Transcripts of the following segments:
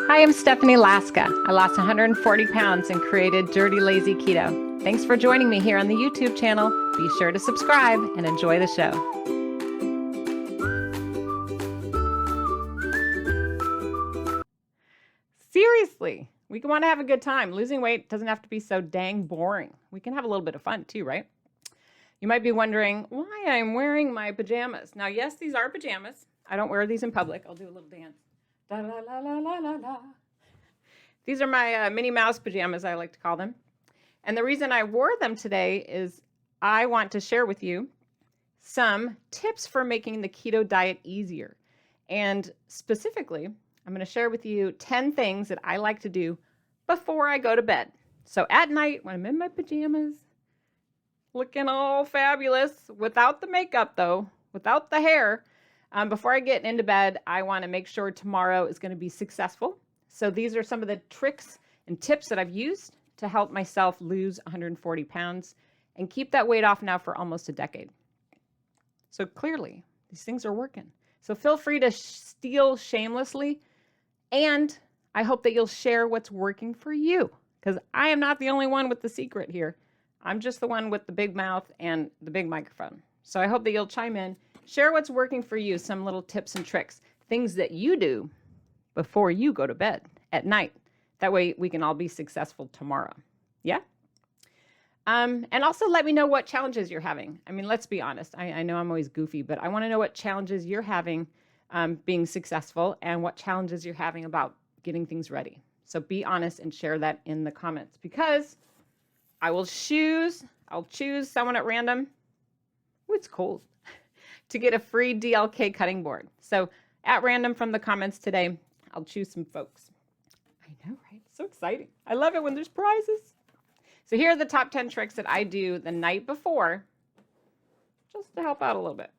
Hi, I'm Stephanie Laska. I lost 140 pounds and created Dirty Lazy Keto. Thanks for joining me here on the YouTube channel. Be sure to subscribe and enjoy the show. Seriously, we want to have a good time. Losing weight doesn't have to be so dang boring. We can have a little bit of fun too, right? You might be wondering why I'm wearing my pajamas. Now, yes, these are pajamas. I don't wear these in public. I'll do a little dance. Da, la, la, la, la, la, la. These are my Minnie Mouse pajamas, I like to call them. And the reason I wore them today is I want to share with you some tips for making the keto diet easier. And specifically, I'm going to share with you 10 things that I like to do before I go to bed. So at night, when I'm in my pajamas, looking all fabulous, without the makeup though, without the hair, before I get into bed, I want to make sure tomorrow is going to be successful. So these are some of the tricks and tips that I've used to help myself lose 140 pounds and keep that weight off now for almost a decade. So clearly, these things are working. So feel free to steal shamelessly, and I hope that you'll share what's working for you, because I am not the only one with the secret here. I'm just the one with the big mouth and the big microphone. So I hope that you'll chime in. Share what's working for you, some little tips and tricks, things that you do before you go to bed at night. That way we can all be successful tomorrow. Yeah? And also let me know what challenges you're having. I mean, let's be honest. I know I'm always goofy, but I want to know what challenges you're having being successful and what challenges you're having about getting things ready. So be honest and share that in the comments, because I'll choose someone at random. Ooh, it's cold. To get a free DLK cutting board. So at random from the comments today, I'll choose some folks. I know, right? So exciting. I love it when there's prizes. So here are the top 10 tricks that I do the night before, just to help out a little bit.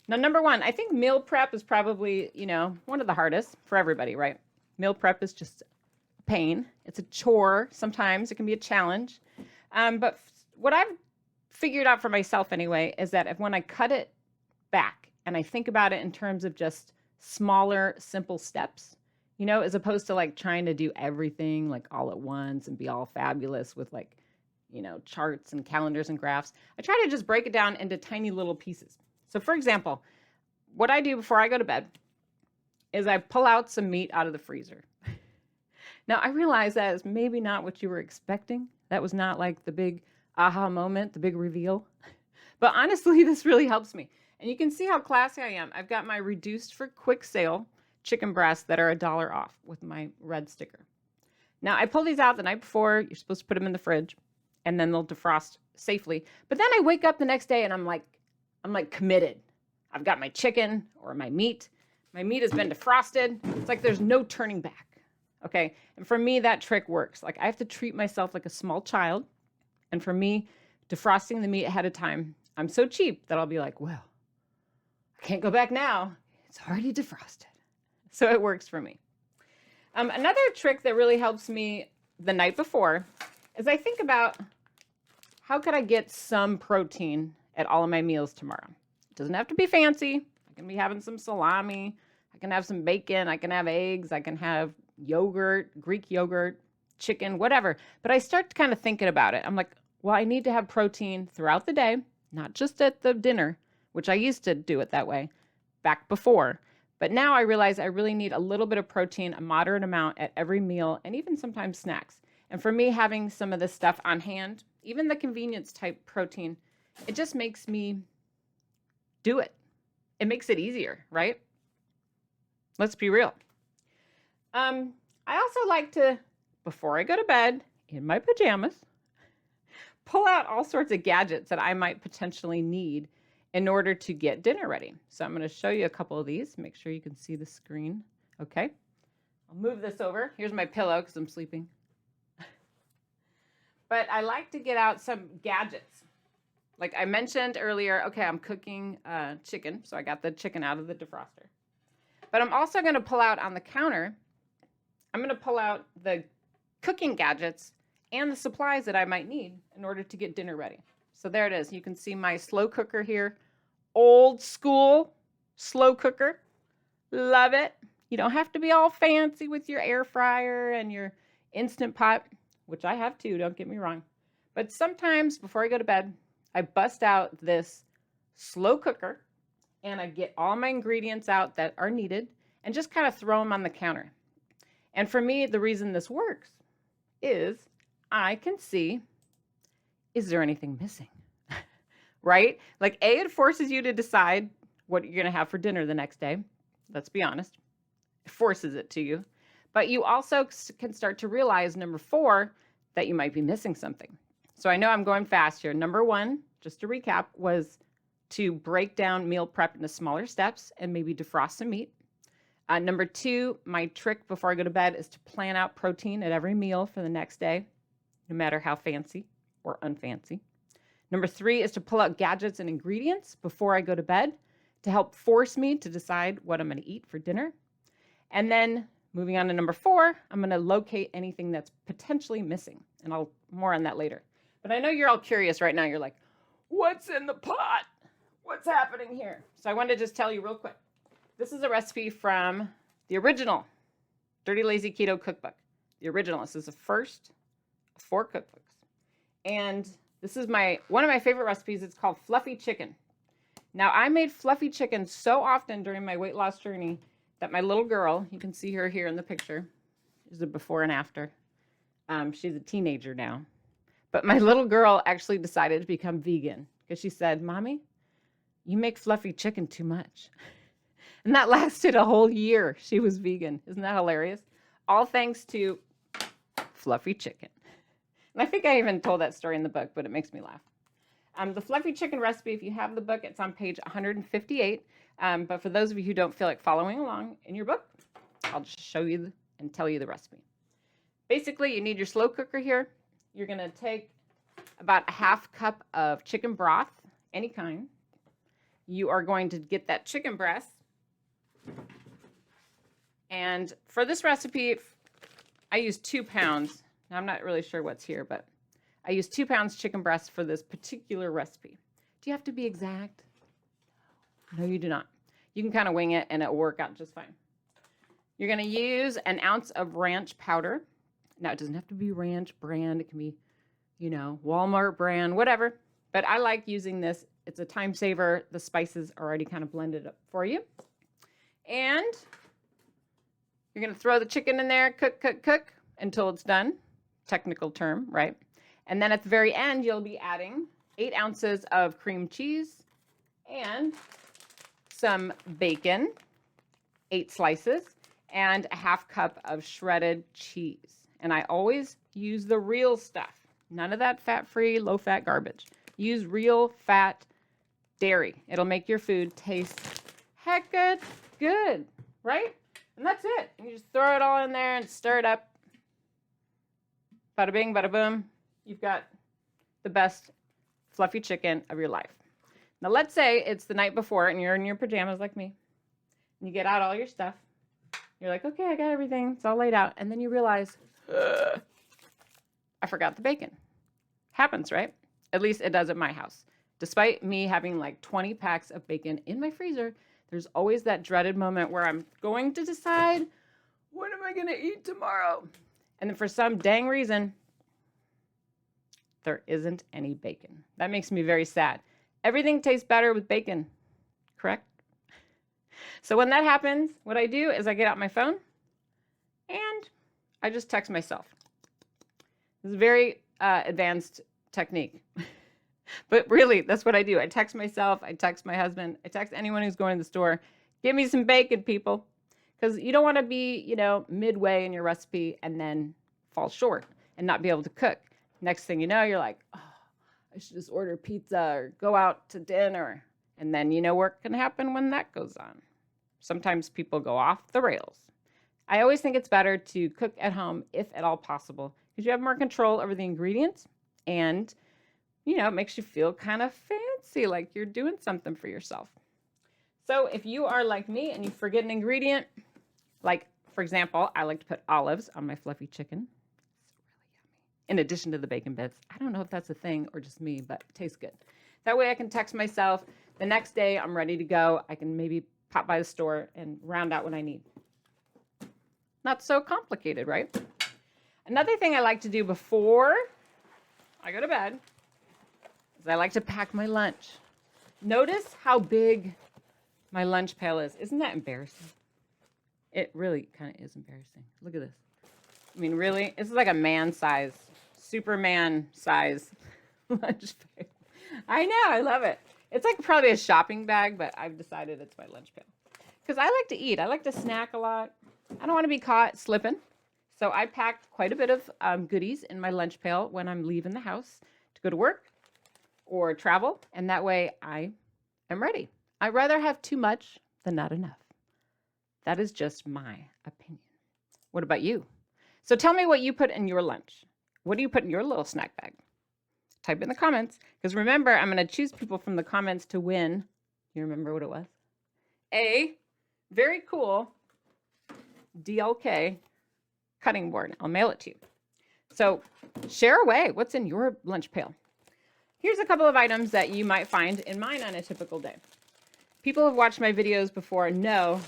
Now, number one, I think meal prep is probably, one of the hardest for everybody, right? Meal prep is just a pain. It's a chore. Sometimes it can be a challenge. But what I've figured out for myself anyway is that when I cut it back and I think about it in terms of just smaller, simple steps, as opposed to like trying to do everything like all at once and be all fabulous with charts and calendars and graphs, I try to just break it down into tiny little pieces. So for example, what I do before I go to bed is I pull out some meat out of the freezer. Now I realize that is maybe not what you were expecting. That was not like the big aha moment, the big reveal. But honestly, this really helps me. And you can see how classy I am. I've got my reduced for quick sale chicken breasts that are $1 off with my red sticker. Now I pull these out the night before. You're supposed to put them in the fridge and then they'll defrost safely. But then I wake up the next day and I'm like committed. I've got my chicken or my meat. My meat has been defrosted. It's like there's no turning back. Okay. And for me, that trick works. Like I have to treat myself like a small child. And for me, defrosting the meat ahead of time, I'm so cheap that I'll be like, well, I can't go back now. It's already defrosted. So it works for me. Another trick that really helps me the night before is I think about how could I get some protein at all of my meals tomorrow. It doesn't have to be fancy. I can be having some salami. I can have some bacon. I can have eggs. I can have yogurt, Greek yogurt, chicken, whatever. But I start kind of thinking about it. I'm like, well, I need to have protein throughout the day, not just at the dinner, which I used to do it that way back before. But now I realize I really need a little bit of protein, a moderate amount at every meal, and even sometimes snacks. And for me, having some of this stuff on hand, even the convenience type protein, it just makes me do it. It makes it easier, right? Let's be real. I also like to, before I go to bed, in my pajamas, pull out all sorts of gadgets that I might potentially need in order to get dinner ready. So I'm going to show you a couple of these. Make sure you can see the screen. Okay. I'll move this over. Here's my pillow because I'm sleeping. But I like to get out some gadgets. Like I mentioned earlier, okay, I'm cooking chicken. So I got the chicken out of the defroster. But I'm also going to pull out on the counter, I'm going to pull out the cooking gadgets and the supplies that I might need in order to get dinner ready. So there it is. You can see my slow cooker here. Old school slow cooker. Love it. You don't have to be all fancy with your air fryer and your Instant Pot, which I have too, don't get me wrong. But sometimes before I go to bed, I bust out this slow cooker and I get all my ingredients out that are needed and just kind of throw them on the counter. And for me, the reason this works is I can see, is there anything missing? Right? Like it forces you to decide what you're going to have for dinner the next day. Let's be honest. It forces it to you. But you also can start to realize, number 4, that you might be missing something. So I know I'm going fast here. Number 1, just to recap, was to break down meal prep into smaller steps and maybe defrost some meat. Number 2, my trick before I go to bed is to plan out protein at every meal for the next day, no matter how fancy or unfancy. Number 3 is to pull out gadgets and ingredients before I go to bed to help force me to decide what I'm going to eat for dinner. And then moving on to number 4, I'm going to locate anything that's potentially missing. And I'll more on that later. But I know you're all curious right now. You're like, what's in the pot? What's happening here? So I wanted to just tell you real quick. This is a recipe from the original Dirty Lazy Keto Cookbook. The original. This is the first of 4 cookbooks. And this is one of my favorite recipes. It's called Fluffy Chicken. Now, I made fluffy chicken so often during my weight loss journey that my little girl, you can see her here in the picture, is a before and after. She's a teenager now. But my little girl actually decided to become vegan because she said, Mommy, you make fluffy chicken too much. And that lasted a whole year. She was vegan. Isn't that hilarious? All thanks to fluffy chicken. And I think I even told that story in the book, but it makes me laugh. The fluffy chicken recipe, if you have the book, it's on page 158. But for those of you who don't feel like following along in your book, I'll just show you and tell you the recipe. Basically, you need your slow cooker here. You're going to take about a half cup of chicken broth, any kind. You are going to get that chicken breast. And for this recipe, I use 2 pounds. Now, I'm not really sure what's here, but I use 2 pounds chicken breast for this particular recipe. Do you have to be exact? No, you do not. You can kind of wing it and it will work out just fine. You're going to use an ounce of ranch powder. Now, it doesn't have to be ranch brand. It can be, Walmart brand, whatever. But I like using this. It's a time saver. The spices are already kind of blended up for you. And you're going to throw the chicken in there, cook until it's done. Technical term, right? And then at the very end, you'll be adding 8 ounces of cream cheese and some bacon, 8 slices, and a half cup of shredded cheese. And I always use the real stuff. None of that fat-free, low-fat garbage. Use real fat dairy. It'll make your food taste hecka good, right? And that's it. You just throw it all in there and stir it up. Bada bing, bada boom. You've got the best fluffy chicken of your life. Now, let's say it's the night before and you're in your pajamas like me. And you get out all your stuff. You're like, okay, I got everything. It's all laid out. And then you realize, I forgot the bacon. Happens, right? At least it does at my house. Despite me having like 20 packs of bacon in my freezer, there's always that dreaded moment where I'm going to decide, what am I going to eat tomorrow? And then for some dang reason, there isn't any bacon. That makes me very sad. Everything tastes better with bacon, correct? So when that happens, what I do is I get out my phone and I just text myself. This is a very advanced technique. But really, that's what I do. I text myself, I text my husband, I text anyone who's going to the store, give me some bacon, people. Because you don't want to be, midway in your recipe and then fall short and not be able to cook. Next thing you know, you're like, oh, I should just order pizza or go out to dinner. And then you know what can happen when that goes on. Sometimes people go off the rails. I always think it's better to cook at home if at all possible because you have more control over the ingredients and, it makes you feel kind of fancy, like you're doing something for yourself. So if you are like me and you forget an ingredient, like, for example, I like to put olives on my fluffy chicken. It's really yummy. In addition to the bacon bits. I don't know if that's a thing or just me, but it tastes good. That way I can text myself. The next day I'm ready to go. I can maybe pop by the store and round out what I need. Not so complicated, right? Another thing I like to do before I go to bed is I like to pack my lunch. Notice how big my lunch pail is. Isn't that embarrassing? It really kind of is embarrassing. Look at this. I mean, really? This is like a man size, Superman size lunch pail. I know, I love it. It's like probably a shopping bag, but I've decided it's my lunch pail. Because I like to eat. I like to snack a lot. I don't want to be caught slipping. So I packed quite a bit of goodies in my lunch pail when I'm leaving the house to go to work or travel. And that way I am ready. I'd rather have too much than not enough. That is just my opinion. What about you? So tell me what you put in your lunch. What do you put in your little snack bag? Type in the comments. Because remember, I'm going to choose people from the comments to win. You remember what it was? A very cool DLK cutting board. I'll mail it to you. So share away. What's in your lunch pail? Here's a couple of items that you might find in mine on a typical day. People who have watched my videos before know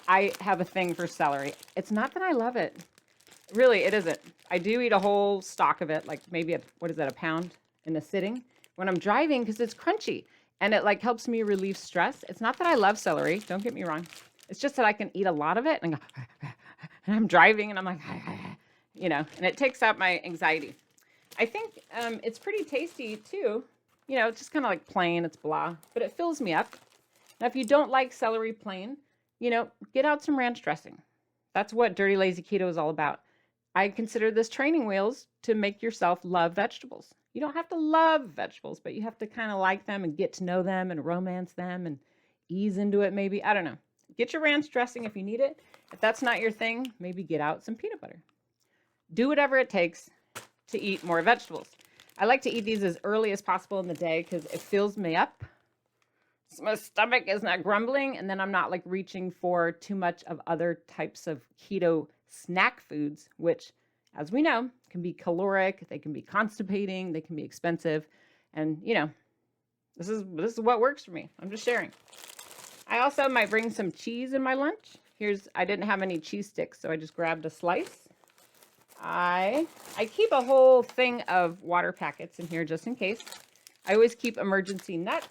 I have a thing for celery. It's not that I love it. Really, it isn't. I do eat a whole stalk of it, like maybe a pound in a sitting when I'm driving because it's crunchy and it like helps me relieve stress. It's not that I love celery. Don't get me wrong. It's just that I can eat a lot of it and go, and I'm driving and I'm like, you know, and it takes out my anxiety. I think it's pretty tasty too. You know, it's just kind of like plain, it's blah, but it fills me up. Now, if you don't like celery plain, you know, get out some ranch dressing. That's what Dirty Lazy Keto is all about. I consider this training wheels to make yourself love vegetables. You don't have to love vegetables, but you have to kind of like them and get to know them and romance them and ease into it maybe. I don't know. Get your ranch dressing if you need it. If that's not your thing, maybe get out some peanut butter. Do whatever it takes to eat more vegetables. I like to eat these as early as possible in the day because it fills me up. So my stomach is not grumbling, and then I'm not like reaching for too much of other types of keto snack foods, which, as we know, can be caloric, they can be constipating, they can be expensive, and you know, this is what works for me. I'm just sharing. I also might bring some cheese in my lunch. I didn't have any cheese sticks, so I just grabbed a slice. I keep a whole thing of water packets in here just in case. I always keep emergency nuts.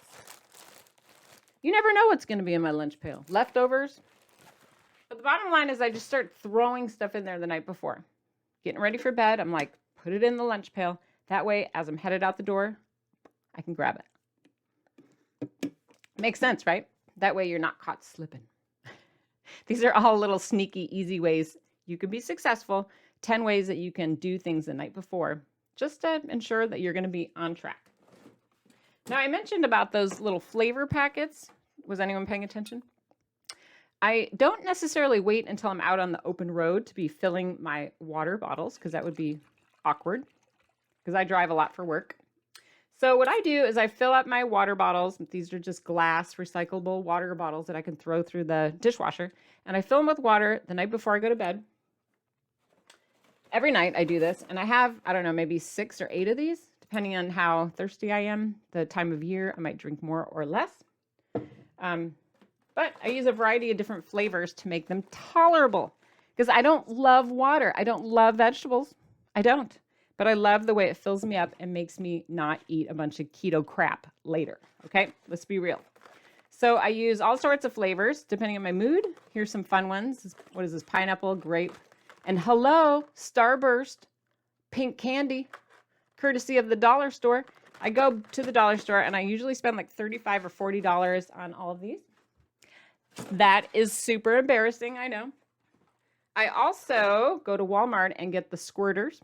You never know what's going to be in my lunch pail. Leftovers. But the bottom line is I just start throwing stuff in there the night before. Getting ready for bed, I'm like, put it in the lunch pail. That way, as I'm headed out the door, I can grab it. Makes sense, right? That way you're not caught slipping. These are all little sneaky, easy ways you can be successful. 10 ways that you can do things the night before just to ensure that you're going to be on track. Now, I mentioned about those little flavor packets. Was anyone paying attention? I don't necessarily wait until I'm out on the open road to be filling my water bottles because that would be awkward because I drive a lot for work. So what I do is I fill up my water bottles. These are just glass recyclable water bottles that I can throw through the dishwasher. And I fill them with water the night before I go to bed. Every night I do this. And I have, I don't know, maybe 6 or 8 of these. Depending on how thirsty I am, the time of year, I might drink more or less. But I use a variety of different flavors to make them tolerable. Because I don't love water. I don't love vegetables. I don't. But I love the way it fills me up and makes me not eat a bunch of keto crap later. Okay, let's be real. So I use all sorts of flavors depending on my mood. Here's some fun ones. What is this? Pineapple, grape, and hello, Starburst, pink candy. Courtesy of the dollar store. I go to the dollar store and I usually spend like $35 or $40 on all of these. That is super embarrassing, I know. I also go to Walmart and get the squirters.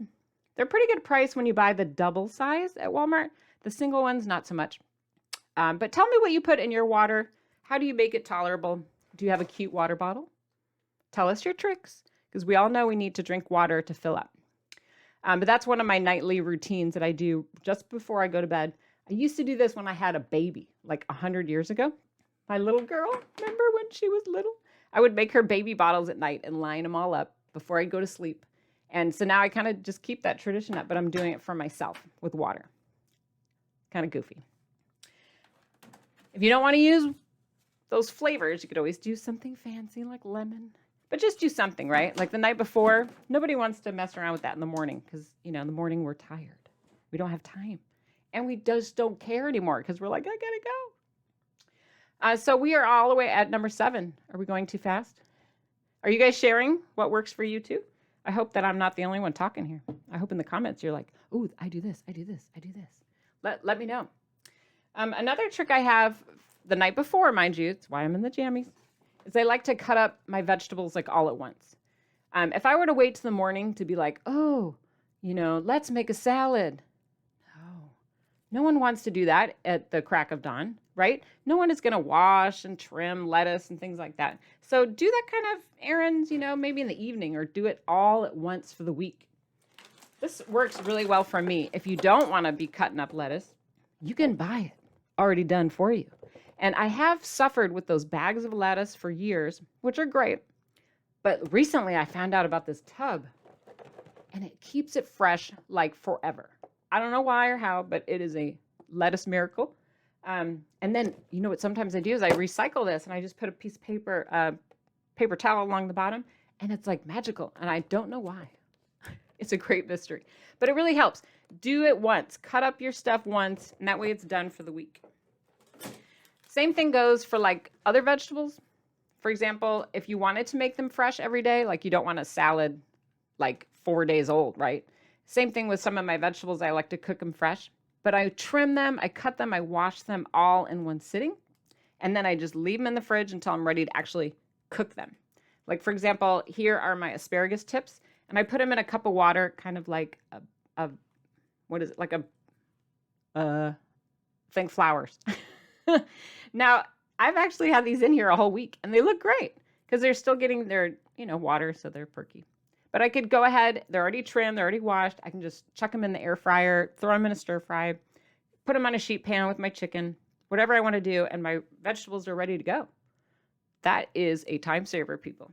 They're pretty good price when you buy the double size at Walmart. The single ones, not so much. But tell me what you put in your water. How do you make it tolerable? Do you have a cute water bottle? Tell us your tricks because we all know we need to drink water to fill up. But that's one of my nightly routines that I do just before I go to bed. I used to do this when I had a baby, like 100 years ago. My little girl, remember when she was little? I would make her baby bottles at night and line them all up before I'd go to sleep. And so now I kind of just keep that tradition up, but I'm doing it for myself with water. Kind of goofy. If you don't want to use those flavors, you could always do something fancy like lemon, But just do something, right? Like the night before, nobody wants to mess around with that in the morning because, in the morning we're tired. We don't have time. And we just don't care anymore because we're like, I gotta go. So we are all the way at number 7. Are we going too fast? Are you guys sharing what works for you too? I hope that I'm not the only one talking here. I hope in the comments you're like, oh, I do this, I do this, I do this. Let me know. Another trick I have the night before, mind you, it's why I'm in the jammies, is I like to cut up my vegetables like all at once. If I were to wait till the morning to be like, oh, let's make a salad. No one wants to do that at the crack of dawn, right? No one is going to wash and trim lettuce and things like that. So do that kind of errands, maybe in the evening, or do it all at once for the week. This works really well for me. If you don't want to be cutting up lettuce, you can buy it already done for you. And I have suffered with those bags of lettuce for years, which are great. But recently I found out about this tub, and it keeps it fresh like forever. I don't know why or how, but it is a lettuce miracle. And then, what sometimes I do is I recycle this, and I just put a piece of paper towel along the bottom, and it's like magical. And I don't know why. It's a great mystery, but it really helps. Do it once, cut up your stuff once, and that way it's done for the week. Same thing goes for like other vegetables. For example, if you wanted to make them fresh every day, like you don't want a salad like 4 days old, right? Same thing with some of my vegetables. I like to cook them fresh, but I trim them, I cut them, I wash them all in one sitting, and then I just leave them in the fridge until I'm ready to actually cook them. Like for example, here are my asparagus tips, and I put them in a cup of water, kind of like think flowers. Now, I've actually had these in here a whole week, and they look great because they're still getting their, water, so they're perky. But I could go ahead, they're already trimmed, they're already washed. I can just chuck them in the air fryer, throw them in a stir fry, put them on a sheet pan with my chicken, whatever I want to do, and my vegetables are ready to go. That is a time saver, people.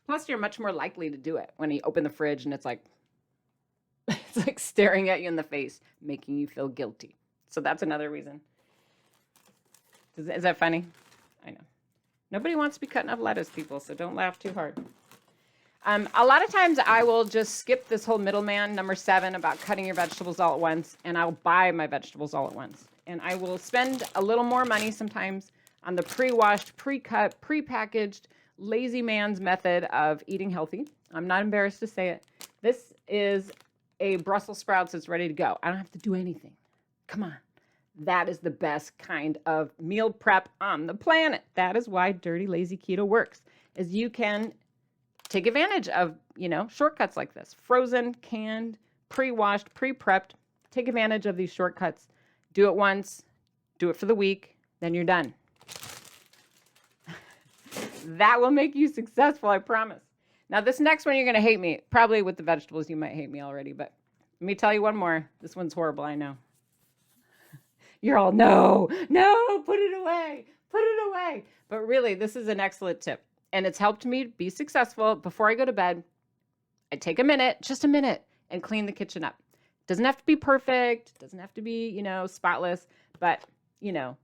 Plus, you're much more likely to do it when you open the fridge and it's like staring at you in the face, making you feel guilty. So that's another reason. Is that funny? I know. Nobody wants to be cutting up lettuce, people, so don't laugh too hard. A lot of times I will just skip this whole middleman, number 7, about cutting your vegetables all at once, and I'll buy my vegetables all at once. And I will spend a little more money sometimes on the pre-washed, pre-cut, pre-packaged, lazy man's method of eating healthy. I'm not embarrassed to say it. This is a Brussels sprouts that's ready to go. I don't have to do anything. Come on. That is the best kind of meal prep on the planet. That is why Dirty Lazy Keto works, is you can take advantage of, shortcuts like this. Frozen, canned, pre-washed, pre-prepped. Take advantage of these shortcuts. Do it once, do it for the week, then you're done. That will make you successful, I promise. Now, this next one, you're going to hate me. Probably with the vegetables, you might hate me already, but let me tell you one more. This one's horrible, I know. You're all, no, put it away. But really, this is an excellent tip. And it's helped me be successful. Before I go to bed, I take a minute, just a minute, and clean the kitchen up. Doesn't have to be perfect. Doesn't have to be, spotless. But,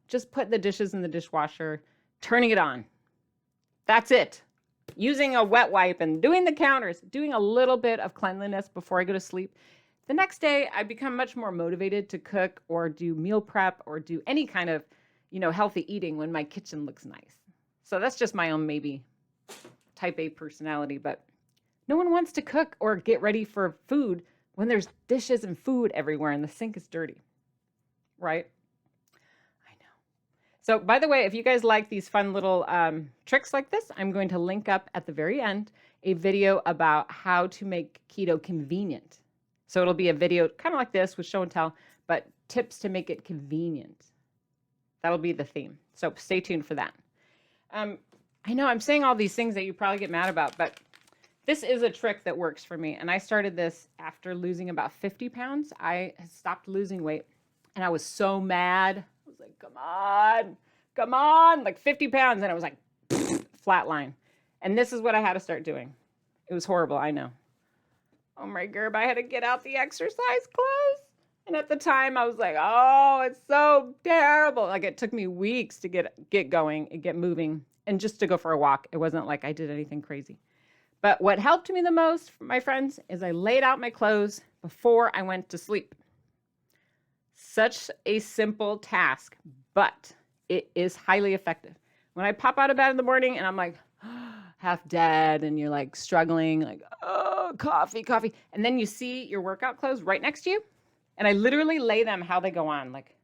just put the dishes in the dishwasher, turning it on. That's it. Using a wet wipe and doing the counters, doing a little bit of cleanliness before I go to sleep. The next day, I become much more motivated to cook or do meal prep or do any kind of, healthy eating when my kitchen looks nice. So that's just my own maybe type A personality, but no one wants to cook or get ready for food when there's dishes and food everywhere and the sink is dirty, right? I know. So by the way, if you guys like these fun little tricks like this, I'm going to link up at the very end a video about how to make keto convenient. So it'll be a video kind of like this with show and tell, but tips to make it convenient. That'll be the theme. So stay tuned for that. I know I'm saying all these things that you probably get mad about, but this is a trick that works for me. And I started this after losing about 50 pounds. I had stopped losing weight and I was so mad. I was like, come on, like 50 pounds. And it was like flat line. And this is what I had to start doing. It was horrible, I know. Oh my Gerb, I had to get out the exercise clothes. And at the time I was like, oh, it's so terrible. Like it took me weeks to get going and get moving. and just to go for a walk. It wasn't like I did anything crazy. But what helped me the most, my friends, is I laid out my clothes before I went to sleep. Such a simple task, but it is highly effective. When I pop out of bed in the morning and I'm like half dead and you're like struggling, like, oh, coffee. And then you see your workout clothes right next to you. And I literally lay them how they go on, like,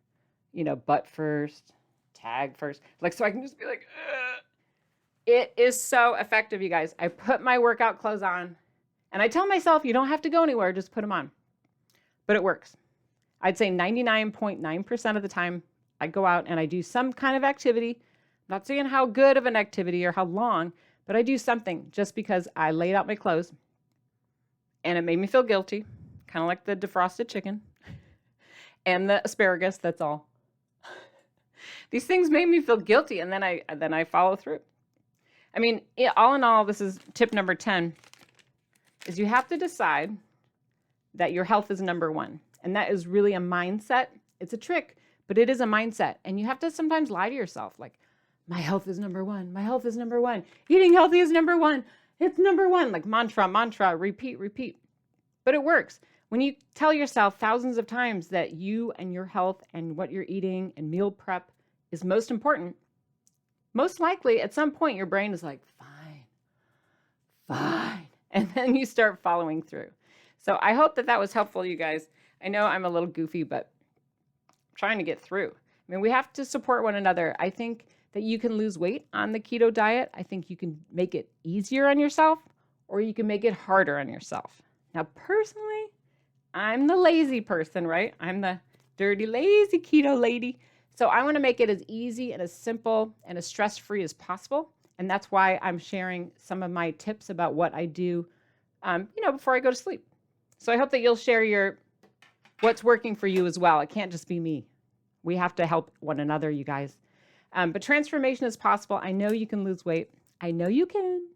butt first, tag first, like, so I can just be like, ugh. It is so effective, you guys. I put my workout clothes on and I tell myself, you don't have to go anywhere, just put them on. But it works. I'd say 99.9% of the time I go out and I do some kind of activity. I'm not saying how good of an activity or how long, but I do something just because I laid out my clothes and it made me feel guilty, kind of like the defrosted chicken and the asparagus, that's all. These things made me feel guilty, and then I follow through. I mean, all in all, this is tip number 10, is you have to decide that your health is number one. And that is really a mindset. It's a trick, but it is a mindset. And you have to sometimes lie to yourself, like, my health is number one. My health is number one. Eating healthy is number one. It's number one. Like mantra, repeat. But it works. When you tell yourself thousands of times that you and your health and what you're eating and meal prep is most important, most likely at some point your brain is like, fine. And then you start following through. So I hope that was helpful, you guys. I know I'm a little goofy, but I'm trying to get through. I mean, we have to support one another. I think that you can lose weight on the keto diet. I think you can make it easier on yourself, or you can make it harder on yourself. Now, personally, I'm the lazy person, right? I'm the dirty, lazy keto lady. So I want to make it as easy and as simple and as stress-free as possible. And that's why I'm sharing some of my tips about what I do, before I go to sleep. So I hope that you'll share what's working for you as well. It can't just be me. We have to help one another, you guys. But transformation is possible. I know you can lose weight. I know you can,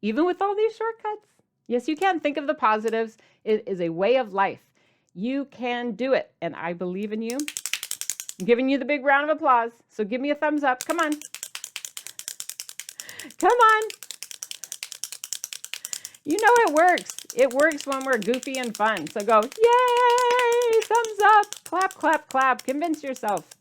even with all these shortcuts. Yes, you can. Think of the positives. It is a way of life. You can do it, and I believe in you. I'm giving you the big round of applause, so give me a thumbs up. Come on. Come on. You know it works. It works when we're goofy and fun. So go, yay, thumbs up, clap. Convince yourself.